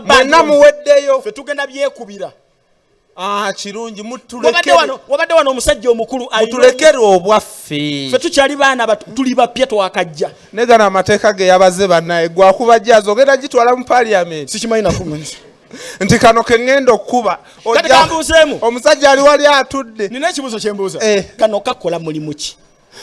mwenna muweddeyo ffe tugenda byekubira. Kirungi wabadde wano omusajja omukulu mutulekere obwaffe ffe tukyali baana tuli bapya twakajja ne gano amateeka ge yabaze bannaye gwakuba jazz ogenda gitwala mu parliament sikimanyi nakumanya nti kano kengenda okuba omusajja ali wali atudde nina ekibuuzo kyembuuza kano kakola mulimu ki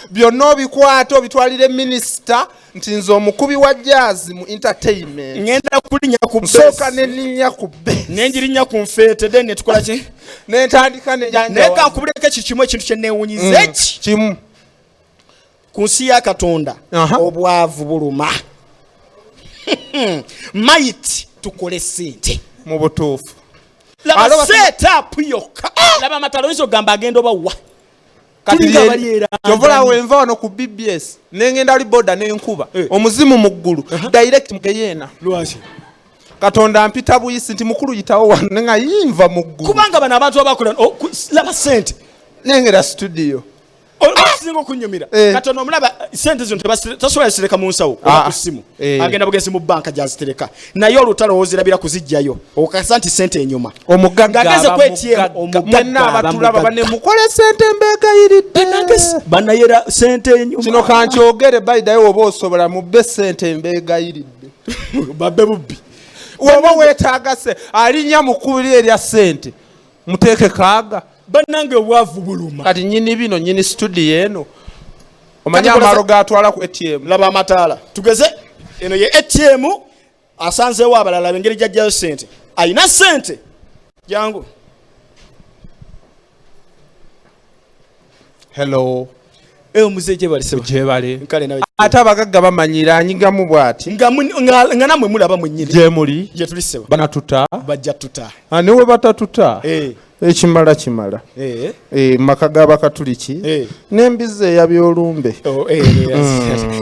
byonna obikwata obitwalire minisita nti nze omukubi wa jazz mu entertainment ngenda kulinnya ku sooka nelinnya ku base nenjirinya ku nfeete then netukola ki nentandika nejanja neka nkubuleko ekikimu ekintu kyenneewunyiza eki kimu ku nsi ya Katonda obwavu buluma might tukole ssente mu butuufu laba setup yokka laba amataloizo gamba agenda obawa Jovola wenva wano ku BBS nengenda ali boda nenkuba omuzimu mu ggulu direct mukeyena lwaki Katonda mpita buyisi nti mukulu yitawo wano nenga yinva mu ggulu kubanga bana abantu abakola laba sente nengera studio singo kunyumira Katonda omulaba sente zino tasobola zitereka mu nsawo oba ku ssimu agenda bugezi mu banka gyazitereka naye olutalo wozirabira kuzijjayo okakasa nti sente enyuma omugagga ngageze kwetiem omugagga abatulaba bane mukole sente mbegayiridde banayera sente enyuma kino kankyogere bayidayo oba osobola mubbe sente mbegayiridde babbe bubbi oba weetaaga se alinya mukubiri erya sente muteeke kaaga banange obwavu buluma kati nyini bino nyini studio eno omanya amaro gatwala ku ATM laba amataala tugeze eno ye ATM asanzeewo abalala bengeri jajjayo sente ayina sente jangu hello omuzeje bale kale nawe ate abagagga bamanyira anyigamu bwati nga namwe mulaba mwennyini gye muli gye tuliseba banatuta bajja tuta niwe batatuta ekimala maka g'abakatuliki n'embizi eyabyolumbe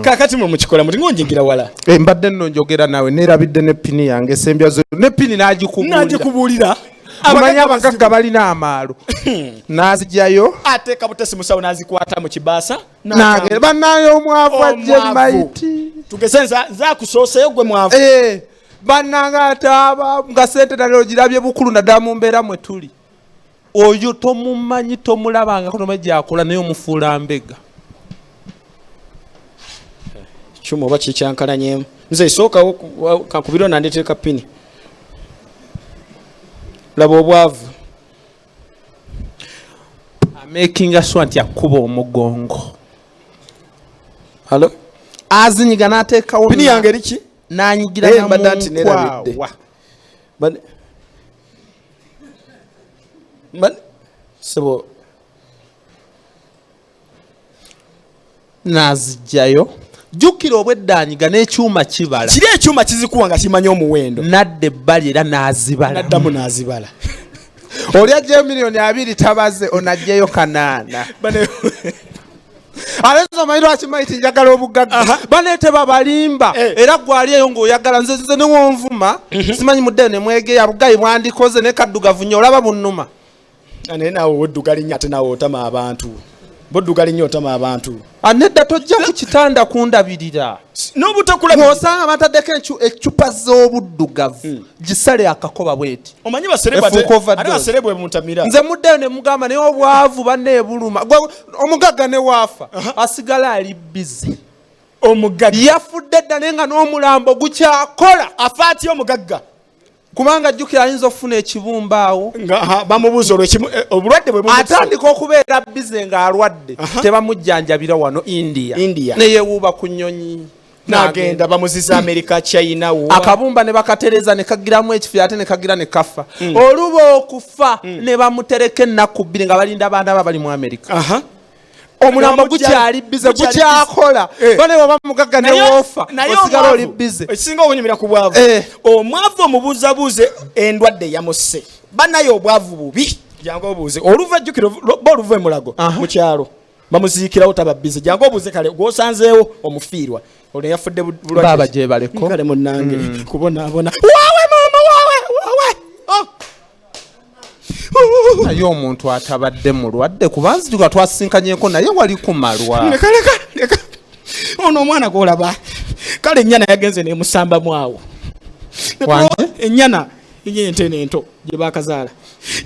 kakati mwe mukikola muti ngonjingira wala mbadde nno njogera nawe neerabidde ne pini yange esembya zo ne pini n'agikubuulira amanya abagagga balina amaalo n'azigyayo ateeka butesi musawo n'azikwata mu kibaasa nange bannayo omwavu ajje maiti tugeze nzakusooseyo gwe mwavu bannanga ataaba nga sente nalero girabye bukulu naddala mu mbeera mwe tuli oyo tomumanyi tomulabanga kono majjakola naye omufuula mbega kyuma oba kikyankalanyemu nze isookawo kankubiro nandeteeka pini laba obwavu amakinga sure nti akuba omugongo halo azinyiga n'ateekawo pini yange eriki n'anyigira namunkwawa sebo nazijjayo jjukira obweddaanyiga n'ekyuma kibala kiri ekyuma kizikuwa nga kimanya omuwendo nadda ebbali era n'azibala naddamu n'azibala oli ajjayo miliyoni 2 tabaze onajjayo 8 alezo mayiro akimaiti njagala obugagga baneete babalimba era gwali eyo ng'oyagala nze newonvuma simanyi muddene ne mwegeya bugayi bwandikoze ne kaddugavu nnyo olaba bunnuma naye naawe wedduga linnya ate naawe otama abantu bodduga linnya otama abantu nedda tojja ku kitanda kundabirira n'obutakulaosanga bataddeko eccupa z'obuddugavu gisale akakoba bweti omanyi basere bwe mutamira nze muddeyo ne mugamba naye obwavu banneebuluma omugagga ne waafa asigala ali bizi omugagga yafudde dda naye nga n'omulambo gukyakola afa atya omugagga kubanga jjukira ayinza okufuna ekibumba awo bamubuuza obulwadde bwe atandika okubeera bize ng'alwadde tebamujjanjabira wano India neyewuuba ku nnyonyi n'agenda bamuziza Amerika China akabumba ne bakatereza ne kagiramu ekifira ate ne kagira ne kafa oluba okufa ne bamutereka ennaku 2 nga balinda abantu abali mu Amerika omulambo gukyali bize gukyakola bane baba mugagga ne wofa osigala oli bize ekisinga okunyumira ku bwavu omwavu omubuuzabuuze endwadde yamusse banayo obwavu bubi jangu obuuze oluva jjukiro oluva emulago mu kyalo bamuziikirawo taba bize jangu obuuze kale gwosanzeewo omufiirwa olwo yafudde bulwadde baba gye baleko kale munnange kubonaabona waawe maama waawe naye omuntu atabadde mulwadde kubanzijugwa twasinkanyeko naye wali kumalwa leka ono omwana gwolaba kale ennyana yagenze nemusambamu awo ennyana ente nento gye bakazaala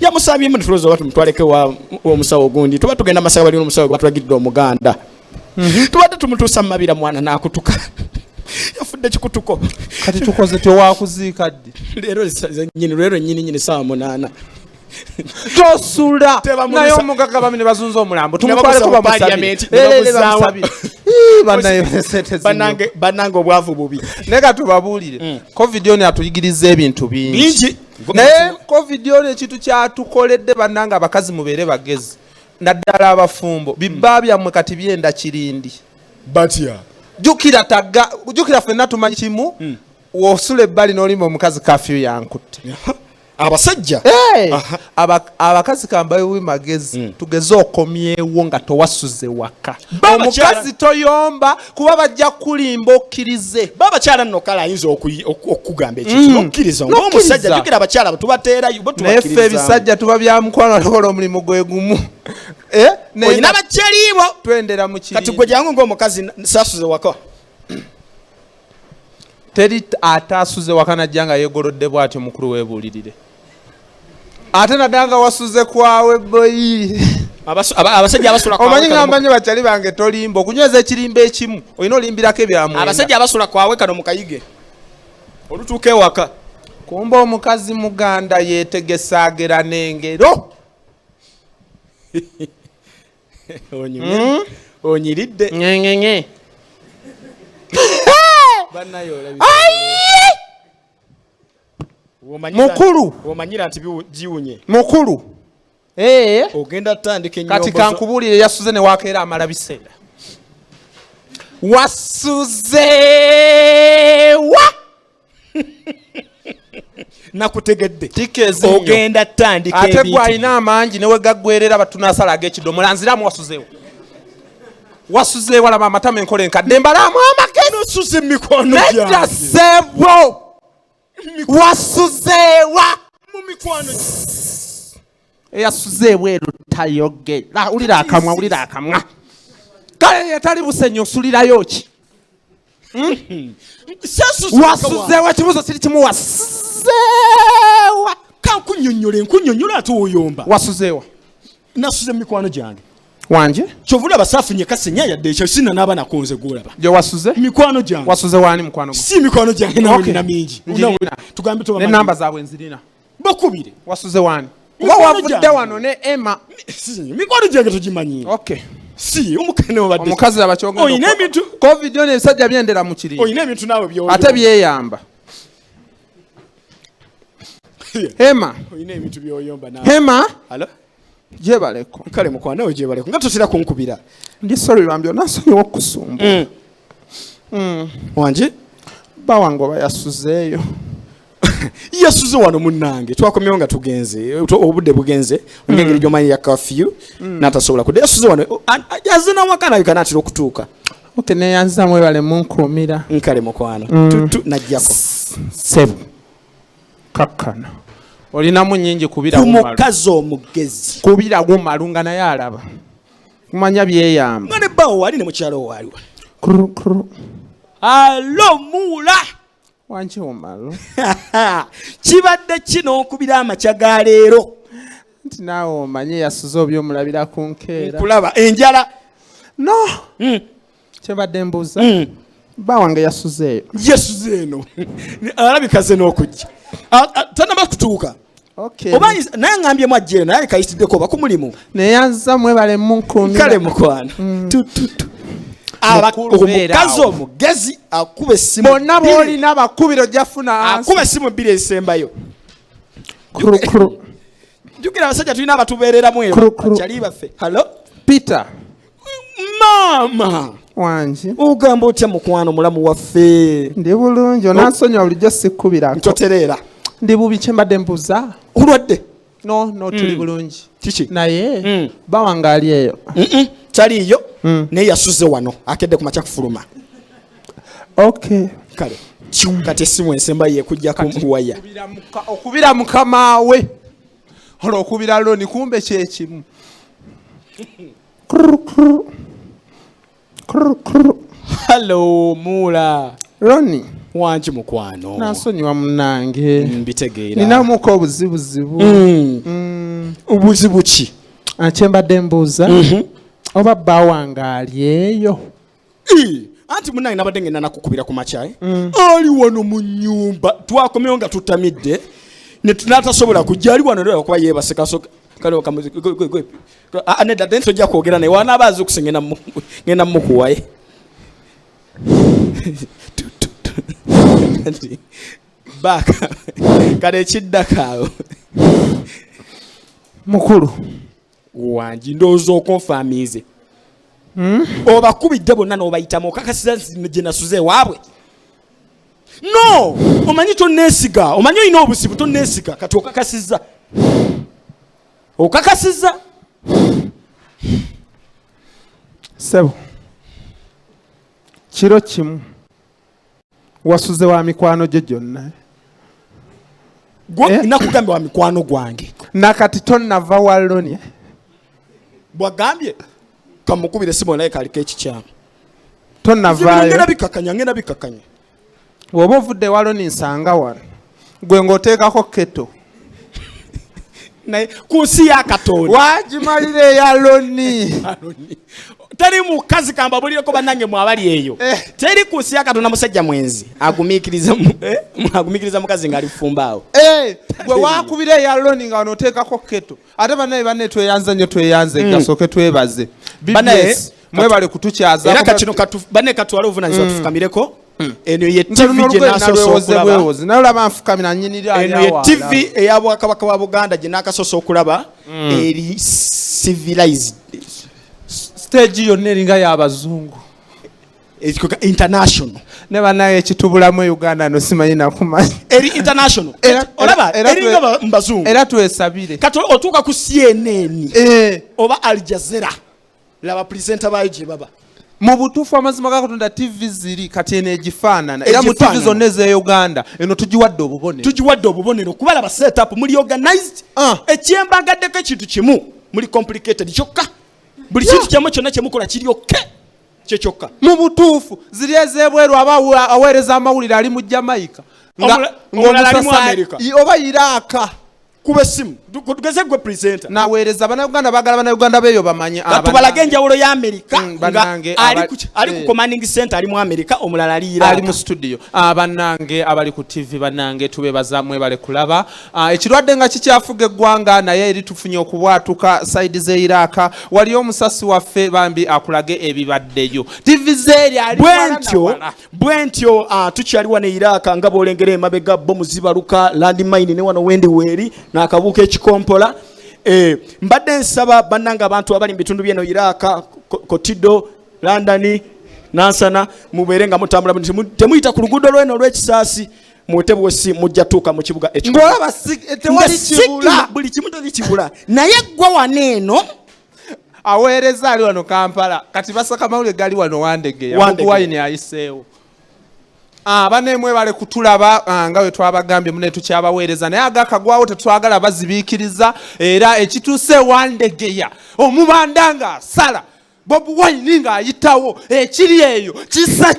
yamusabye mu tulozo watu mutwaleke wa omusawo gundi tuba tugenda masaka bali omusawo gwatulagidde omuganda tubadde tumutuusa mu mabira mwana n'akutuka yafudde kikutuko kati tukoze tewakuziika ddi leero nyini saa 8 tosula naye omugaga bami ne bazunza omulambo tumutwaleko bannange obwavu bubi naye katubabuulire covid ono atuyigiriza ebintu bingi naye covid ono ekintu kyatukoledde bannange abakazi mubeere bagezi naddala abafumbo bibba byammwe kati byenda kirindi batya jukira ffenna tumanyi kimu wosula ebbali n'olimba omukazi kafyu yankutte abasajja abakazi kambayo magezi tugeze okomyewo nga towasuze waka omukazi toyomba kuba bajja kulimba okkirize babakyala nno kale ayinza okugamba ekintu okkiriza ng'omusajja jukira abakyala tubateerayo naye ffe ebisajja tuba byamukwano alokola omulimu gwe gumu olina bakyaliibwo twendera mu kiri kati gwe jangu ng'omukazi saasuze waka teri ataasuze waka najja nga yeegolodde bw'atyo mukulu weebuulirire ate naddanga wasuze kwawe boyi abasajja abasula kwawe omanyi ngamba nnyo bakyali bange tolimba okunyweza ekirimba ekimu olina olimbirako ebyamwenda abasajja abasula kwawe kano mukayige olutuuka ewaka kumba omukazi muganda yeetegesaagera n'engero onyiridde ngenge mukulu omanyira nti giwunye mukulu ogenda tutandika ennyombo kati kankubuulire yasuze ne wakeera amala biseera wasuzeewa nakutegedde tikezinyo ogenda tutandika ate gwalina amangi newe gaggwerera batunasala ag'ekidomola nziramu wasuzeewa laba amatama enkola enkadde mbalaamu amakeno osuze emikono nedda ssebo wasuzeewa mu mikwano eyasuzeewa erutayogera wulira akamwa kale yetali busenyi osulirayo ki wasuzeewa ekibuzo kiri kimu wasuzeewa kankunnyonnyola ate oyomba wasuzeewa nasuze emikwano gyange wanje kyovula basaafunye kasenya yadde ekyo sina naaba nakonze gwolaba gye wasuze mikwano gyange wasuze waani mukwano si mikwano gyange nawe nina mingi tugambe ne namba zaabwe nzirina bakubire wasuze waani kuba wavudde wano ne Emma mikwano gyange tugimanyi si omukene obadde omukazi abakyogenda oyina ebintu covid ono ebisajja byendera mu kiri oyina ebintu naawe by'oyomba ate byeyamba Emma oyina ebintu by'oyomba naawe Emma alo gyebaleko kale mukwano nawe gyebaleko nga tosira kunkubira ndi sorry lwambyo nasonyiwa okusumba wanje bawange oba yasuzeeyo yasuze wano munnange twakomyewo nga tugenze obudde bugenze ngengeri gyomanyi ya kafyu n'atasobola kudde yasuze wano yaze nawaka nayo kanaatira okutuuka neyanza mwebale munkuumira nkale mukwano najjako sebu kakkana olinamu nyingi kubira mukazi omugezi kubira gumalunga naye alaba kumanya byeyamba nga ne bawo wali ne mukyalo waaliwa alo muula wanki omalo kibadde kino okubira amakya ga leero nti naawe omanye yasuze obyomulabira ku nkeera kulaba enjala no kyebadde mbuuza bawange yasuzeeyo yasuze eno alabikaze n'okujja tanaba kutuuka obanyi naye ngambyemu ajjeeno naye kayitiddeko oba ku mulimu neyanza mwebale munkuumira kale mukwano omukazi omugezi akuba essimu bonna boolina abakubiro jafuna akuba essimu 2 ezisembayo jukira abasajja tulina abatubeereramu ekyali baffe halo Peter maama wanje ogamba otya mukwano mulamu waffe ndi bulungi onansonyiwa bulijjo sikkubirako ntotereera ndi bubi kyembadde mbuuza olwadde no tuli bulungi kiki naye bawange ali eyo taliiyo naye yasuze wano akedde ku makya kufuluma okay kale kati essimu ensemba yekujjako waya okubira mukama we olwokubira loni kumbe kyekimu hallo muula loni wangi mukwano nansonyiwa munnange mbitegeera ninamuko obuzibuzibu obuzibu ki kyembadde mbuuza oba bba wange ali eyo anti munnange nabadde ngenda nakukubira ku makyayi ali wano mu nnyumba twakomyewo nga tutamidde natasobola kujja ali wano lera okuba yeebasekasoka nedda dde tojja kwogera naye wanaaba azi okusa ngenda mukuwaye baaka kale ekiddakaawo mukulu wangi ndowooza okonfamiize obakubidde bonna n'obayitamu okakasiza gye nasuze waabwe no omanyi tonneesiga omanyi olina obusibu tonneesiga kati okakasiza sebo kiro kimu wasuze wa mikwano gye gyonna nakugambe wa mikwano gwange nakati tonnava walonie bwagambye kamukubire simu naye kaliko ekikyamu tonnavaayo ngenda bikakanya woba ovudde waloni nsanga wano gwe ng'oteekako keto naye ku nsi ya katonda wagimalira eya loni teri mukazi kambabulireko bannange mwabali eyo teri ku nsi ya katonda musajja mwenzi agumiikiriza mukazi ng'ali fumbaawo gwe wakubira eya loni nga wanoteekako keto ate bannaye tweyanze nnyo tweyanze gasooke twebaze BBS mwebale kutukyaza era kakino banne katwala obuvunanyizibwa tufukamireko eno ye TV gye nasoose okulaba nalaba nfukamira nnyinira eno ye TV eya Bwakabaka wa Buganda gye nakasoose okulaba eri civilized stage yonna eringa y'abazungu international ne bannaye ekitubulamu Uganda no simanyi nakumanyi eri international olaba eringa mbazungu era twesabire kati otuuka ku CNN oba Al Jazeera laba presenter bayo gye baba mu butuufu amazima ga Katonda TV ziri kati eno egifaanana era mu TV zonna ez'e Uganda eno tugiwadde obubonero kubalaba setup muli organized ekyembagaddeko ekintu kimu muli complicated kyokka buli kintu kyamu kyonna kyemukola kiryokke kyekyokka mu butuufu ziri ez'ebweru aba aweereza amawulire ali mu Jamaica ng'omulala ali mu America oba Iraka kuba essimu tugeze gwe presenter naweereza bannayuganda baagala bannayuganda beeyo bamanye tubalage enjawulo ya America ali ku commanding center ali mu America omulala ali Iraq ali mu studio bannange abali ku TV bannange tubebaza mwebale kulaba ekirwadde nga kikyafuga eggwanga naye eri tufunye okubwatuka side ze Iraq wali omusasi waffe bambi akulage ebibaddeyo TV zeeri ali bwentyo tukyali wane Iraq nga bolengera emabega bomu zibaluka landmine ne wano wendi weeri n'akabuuka ekikompola mbadde nsaba bannanga abantu abali mu bitundu by'eno Iraq Kotido London Nansana mubeere nga mutambula temuyita ku luguudo lw'eno olw'ekisaasi mutebwesi mujja tuuka mu kibuga buli kimu tekibula naye gwa waneeno aweereza ali wano Kampala kati basaka mawulire gali wano Wandegeya wayini ayiseewo banemwe bale kutulaba nga we twabagambye mune tukyabaweereza naye agakagwawo tetwagala bazibiikiriza era ekituuse Wandegeya omubandanga sala Bobi Wine nga ayitawo ekiri eyo kisa